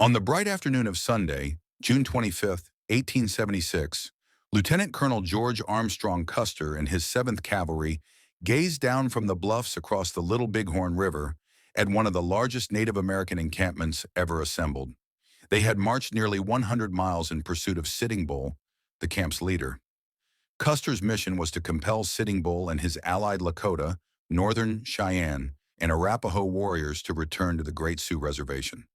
On the bright afternoon of Sunday, June 25th, 1876, Lieutenant Colonel George Armstrong Custer and his 7th Cavalry gazed down from the bluffs across the Little Bighorn River at one of the largest Native American encampments ever assembled. They had marched nearly 100 miles in pursuit of Sitting Bull, the camp's leader. Custer's mission was to compel Sitting Bull and his allied Lakota, Northern Cheyenne, and Arapaho warriors to return to the Great Sioux Reservation.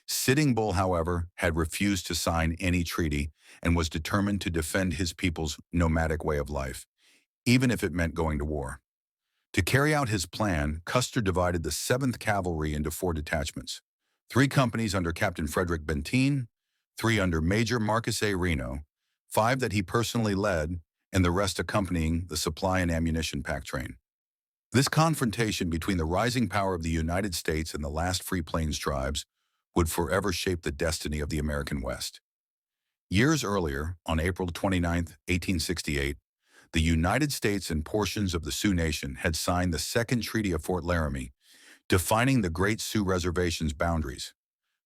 Sitting Bull, however, had refused to sign any treaty and was determined to defend his people's nomadic way of life, even if it meant going to war. To carry out his plan, Custer divided the 7th Cavalry into 4 detachments, 3 companies under Captain Frederick Benteen, 3 under Major Marcus A. Reno, 5 that he personally led, and the rest accompanying the supply and ammunition pack train. This confrontation between the rising power of the United States and the last Free Plains tribes would forever shape the destiny of the American West. Years earlier, on April 29, 1868, the United States and portions of the Sioux Nation had signed the Second Treaty of Fort Laramie, defining the Great Sioux Reservation's boundaries.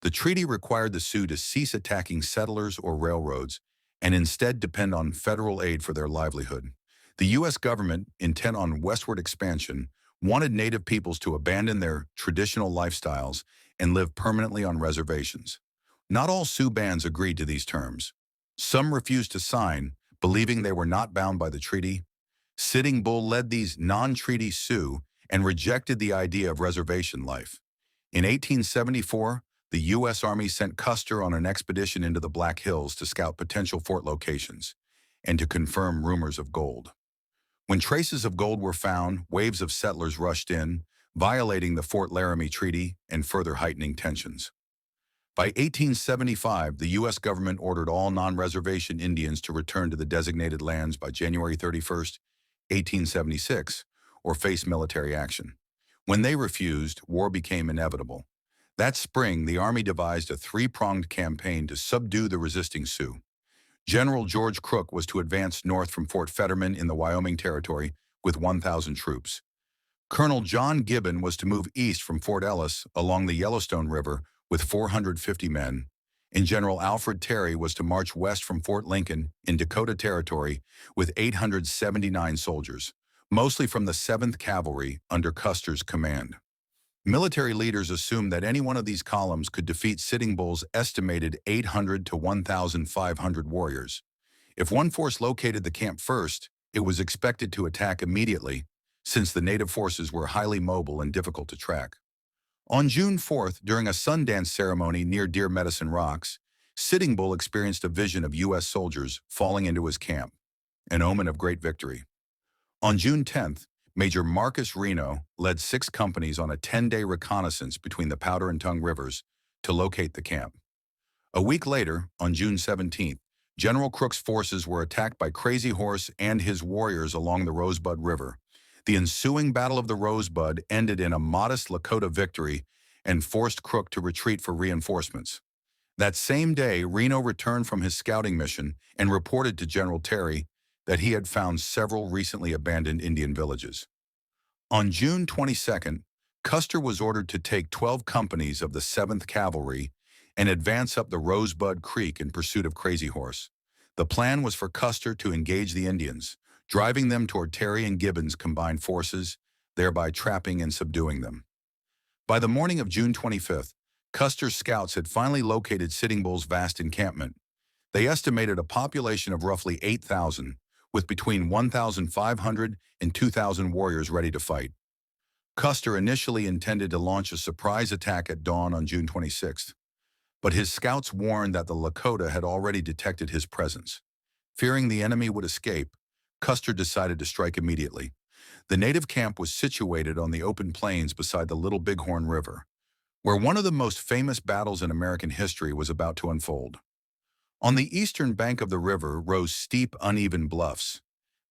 The treaty required the Sioux to cease attacking settlers or railroads and instead depend on federal aid for their livelihood. The U.S. government, intent on westward expansion, wanted Native peoples to abandon their traditional lifestyles and live permanently on reservations. Not all Sioux bands agreed to these terms. Some refused to sign, believing they were not bound by the treaty. Sitting Bull led these non-treaty Sioux and rejected the idea of reservation life. In 1874, the U.S. Army sent Custer on an expedition into the Black Hills to scout potential fort locations and to confirm rumors of gold. When traces of gold were found, waves of settlers rushed in, violating the Fort Laramie Treaty and further heightening tensions. By 1875, the U.S. government ordered all non-reservation Indians to return to the designated lands by January 31st, 1876, or face military action. When they refused, war became inevitable. That spring, the Army devised a 3-pronged campaign to subdue the resisting Sioux. General George Crook was to advance north from Fort Fetterman in the Wyoming Territory with 1,000 troops. Colonel John Gibbon was to move east from Fort Ellis along the Yellowstone River with 450 men, and General Alfred Terry was to march west from Fort Lincoln in Dakota Territory with 879 soldiers, mostly from the 7th Cavalry under Custer's command. Military leaders assumed that any one of these columns could defeat Sitting Bull's estimated 800 to 1,500 warriors. If one force located the camp first, it was expected to attack immediately, since the native forces were highly mobile and difficult to track. On June 4th, during a Sundance ceremony near Deer Medicine Rocks, Sitting Bull experienced a vision of U.S. soldiers falling into his camp, an omen of great victory. On June 10th, Major Marcus Reno led 6 companies on a 10-day reconnaissance between the Powder and Tongue Rivers to locate the camp. A week later, on June 17th, General Crook's forces were attacked by Crazy Horse and his warriors along the Rosebud River. The ensuing Battle of the Rosebud ended in a modest Lakota victory and forced Crook to retreat for reinforcements. That same day, Reno returned from his scouting mission and reported to General Terry that he had found several recently abandoned Indian villages. On June 22nd, Custer was ordered to take 12 companies of the 7th Cavalry and advance up the Rosebud Creek in pursuit of Crazy Horse. The plan was for Custer to engage the Indians, driving them toward Terry and Gibbon's combined forces, thereby trapping and subduing them. By the morning of June 25th, Custer's scouts had finally located Sitting Bull's vast encampment. They estimated a population of roughly 8,000, with between 1,500 and 2,000 warriors ready to fight. Custer initially intended to launch a surprise attack at dawn on June 26th, but his scouts warned that the Lakota had already detected his presence. Fearing the enemy would escape, Custer decided to strike immediately. The native camp was situated on the open plains beside the Little Bighorn River, where one of the most famous battles in American history was about to unfold. On the eastern bank of the river rose steep, uneven bluffs.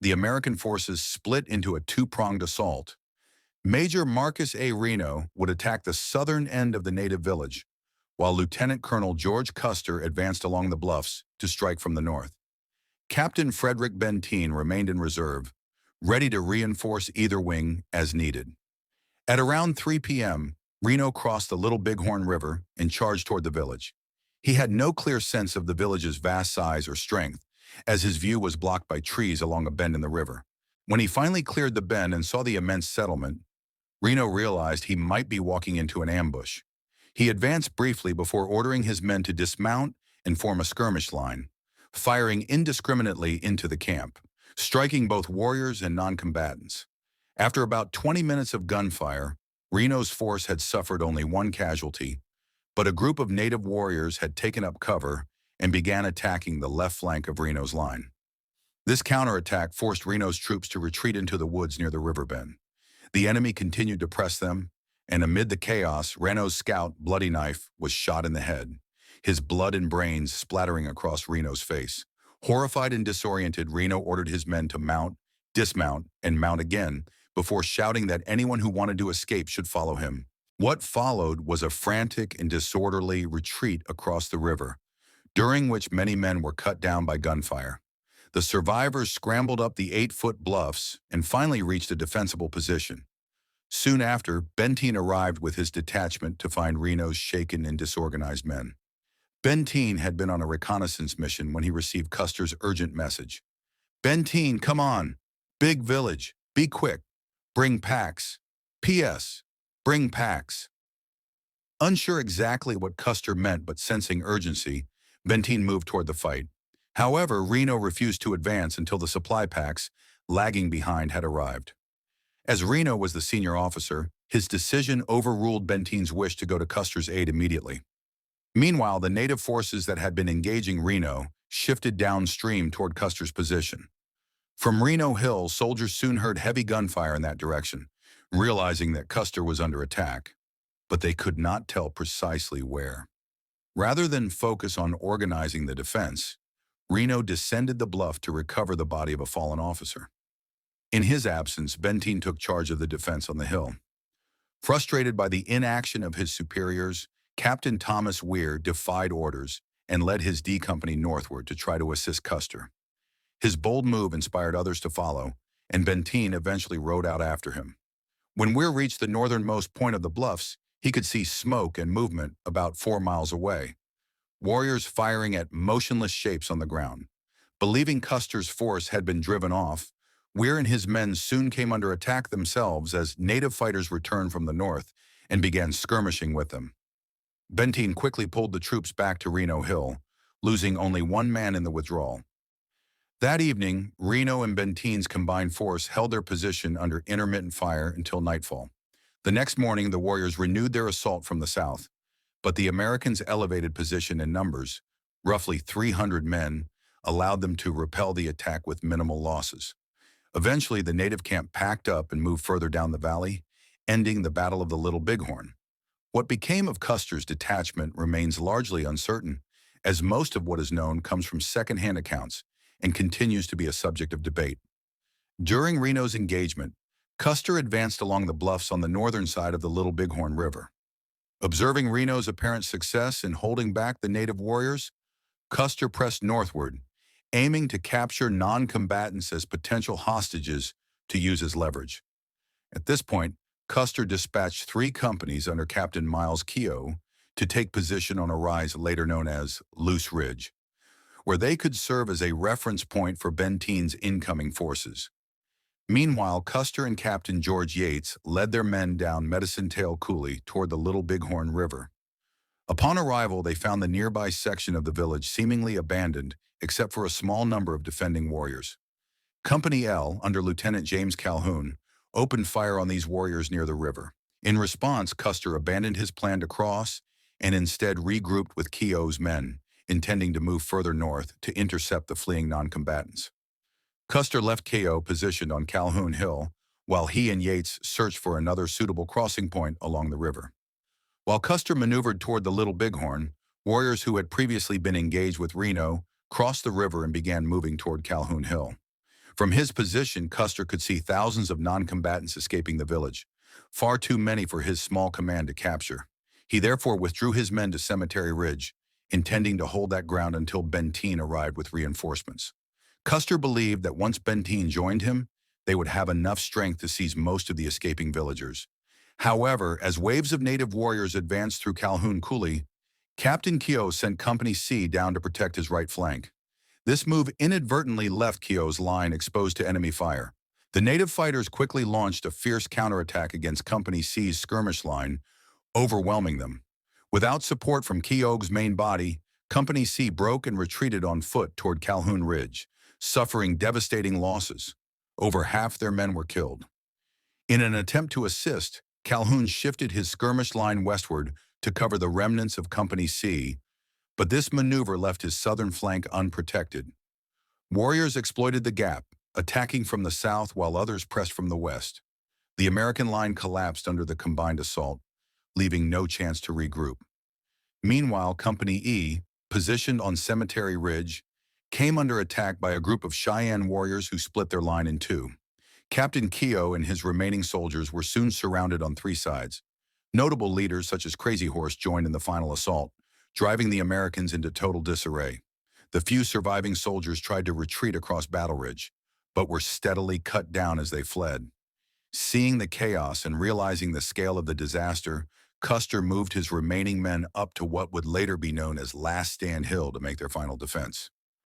The American forces split into a 2-pronged assault. Major Marcus A. Reno would attack the southern end of the native village, while Lieutenant Colonel George Custer advanced along the bluffs to strike from the north. Captain Frederick Benteen remained in reserve, ready to reinforce either wing as needed. At around 3 p.m., Reno crossed the Little Bighorn River and charged toward the village. He had no clear sense of the village's vast size or strength, as his view was blocked by trees along a bend in the river. When he finally cleared the bend and saw the immense settlement, Reno realized he might be walking into an ambush. He advanced briefly before ordering his men to dismount and form a skirmish line, firing indiscriminately into the camp, striking both warriors and non-combatants. After about 20 minutes of gunfire, Reno's force had suffered only one casualty, but a group of native warriors had taken up cover and began attacking the left flank of Reno's line. This counterattack forced Reno's troops to retreat into the woods near the river bend. The enemy continued to press them, and amid the chaos, Reno's scout, Bloody Knife, was shot in the head, his blood and brains splattering across Reno's face. Horrified and disoriented, Reno ordered his men to mount, dismount, and mount again before shouting that anyone who wanted to escape should follow him. What followed was a frantic and disorderly retreat across the river, during which many men were cut down by gunfire. The survivors scrambled up the 8-foot bluffs and finally reached a defensible position. Soon after, Benteen arrived with his detachment to find Reno's shaken and disorganized men. Benteen had been on a reconnaissance mission when he received Custer's urgent message. "Benteen, come on! Big village! Be quick! Bring packs! P.S. Bring packs!" Unsure exactly what Custer meant but sensing urgency, Benteen moved toward the fight. However, Reno refused to advance until the supply packs, lagging behind, had arrived. As Reno was the senior officer, his decision overruled Benteen's wish to go to Custer's aid immediately. Meanwhile, the native forces that had been engaging Reno shifted downstream toward Custer's position. From Reno Hill, soldiers soon heard heavy gunfire in that direction, realizing that Custer was under attack, but they could not tell precisely where. Rather than focus on organizing the defense, Reno descended the bluff to recover the body of a fallen officer. In his absence, Benteen took charge of the defense on the hill. Frustrated by the inaction of his superiors, Captain Thomas Weir defied orders and led his D Company northward to try to assist Custer. His bold move inspired others to follow, and Benteen eventually rode out after him. When Weir reached the northernmost point of the bluffs, he could see smoke and movement about 4 miles away. Warriors firing at motionless shapes on the ground. Believing Custer's force had been driven off, Weir and his men soon came under attack themselves as native fighters returned from the north and began skirmishing with them. Benteen quickly pulled the troops back to Reno Hill, losing only one man in the withdrawal. That evening, Reno and Benteen's combined force held their position under intermittent fire until nightfall. The next morning, the warriors renewed their assault from the south, but the Americans' elevated position in numbers, roughly 300 men, allowed them to repel the attack with minimal losses. Eventually, the native camp packed up and moved further down the valley, ending the Battle of the Little Bighorn. What became of Custer's detachment remains largely uncertain, as most of what is known comes from second-hand accounts and continues to be a subject of debate. During Reno's engagement, Custer advanced along the bluffs on the northern side of the Little Bighorn River. Observing Reno's apparent success in holding back the native warriors, Custer pressed northward, aiming to capture non-combatants as potential hostages to use as leverage. At this point, Custer dispatched 3 companies under Captain Miles Keogh to take position on a rise later known as Loose Ridge, where they could serve as a reference point for Benteen's incoming forces. Meanwhile, Custer and Captain George Yates led their men down Medicine Tail Coulee toward the Little Bighorn River. Upon arrival, they found the nearby section of the village seemingly abandoned, except for a small number of defending warriors. Company L, under Lieutenant James Calhoun, opened fire on these warriors near the river. In response, Custer abandoned his plan to cross and instead regrouped with Keogh's men, intending to move further north to intercept the fleeing non-combatants. Custer left Keogh positioned on Calhoun Hill, while he and Yates searched for another suitable crossing point along the river. While Custer maneuvered toward the Little Bighorn, warriors who had previously been engaged with Reno crossed the river and began moving toward Calhoun Hill. From his position, Custer could see thousands of non-combatants escaping the village, far too many for his small command to capture. He therefore withdrew his men to Cemetery Ridge, intending to hold that ground until Benteen arrived with reinforcements. Custer believed that once Benteen joined him, they would have enough strength to seize most of the escaping villagers. However, as waves of native warriors advanced through Calhoun Coulee, Captain Keogh sent Company C down to protect his right flank. This move inadvertently left Keogh's line exposed to enemy fire. The native fighters quickly launched a fierce counterattack against Company C's skirmish line, overwhelming them. Without support from Keogh's main body, Company C broke and retreated on foot toward Calhoun Ridge, suffering devastating losses. Over half their men were killed. In an attempt to assist, Calhoun shifted his skirmish line westward to cover the remnants of Company C, but this maneuver left his southern flank unprotected. Warriors exploited the gap, attacking from the south while others pressed from the west. The American line collapsed under the combined assault, leaving no chance to regroup. Meanwhile, Company E, positioned on Cemetery Ridge, came under attack by a group of Cheyenne warriors who split their line in two. Captain Keogh and his remaining soldiers were soon surrounded on three sides. Notable leaders such as Crazy Horse joined in the final assault, driving the Americans into total disarray. The few surviving soldiers tried to retreat across Battle Ridge, but were steadily cut down as they fled. Seeing the chaos and realizing the scale of the disaster, Custer moved his remaining men up to what would later be known as Last Stand Hill to make their final defense.